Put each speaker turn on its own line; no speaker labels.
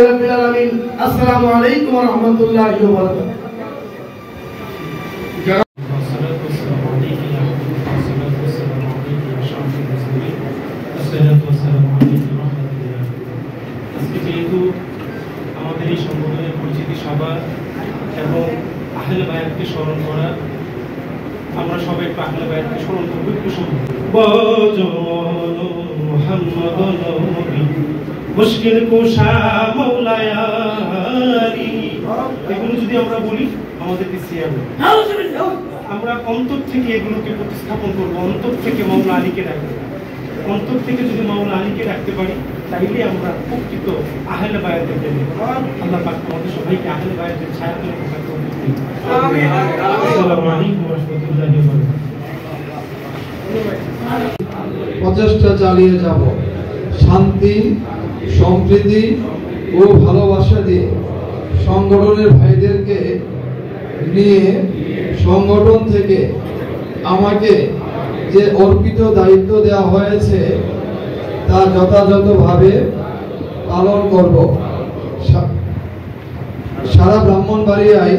রাব্বিল আলামিন। আসসালামু আলাইকুম ওয়া রাহমাতুল্লাহি ওয়া বারাকাতুহু।
আজকে যেহেতু আমাদের এই সংগঠনের পরিচিতি সভা এবং আহলে বায়াতকে স্মরণ করা, আমরা সবাই একটু আহলে বায়াতকে স্মরণ করবো একটু সময়। মুশকিল কুশা মৌলায়ারি, এগুলো যদি আমরা বলি আমাদেরকে সিয়াব, আমরা অন্তর থেকে এগুলোকে প্রতিস্থাপন করবো, অন্তর থেকে মাওলা আলীকে রাখবো। অন্তর থেকে যদি মাওলা আলীকে রাখতে পারি তাইলে আমরা প্রকৃত আহলে বায়াতের জন্য আল্লাহ পাক আমাদের সবাইকে আহলে বায়াতের ছায়াতলে থাকার তৌফিক দিন। আমিন। আসসালামু আলাইকুম ওয়া রাহমাতুল্লাহি ওয়া বারাকাতুহু।
প্রচেষ্টা চালিয়ে যাব শান্তি, সম্প্রীতি ও ভালোবাসা দিয়ে সংগঠনের ভাইদেরকে নিয়ে সংগঠন থেকে আমাকে যে অর্পিত দায়িত্ব দেওয়া হয়েছে তা যথাযথভাবে পালন করব। সারা ব্রাহ্মণবাড়িয়ায়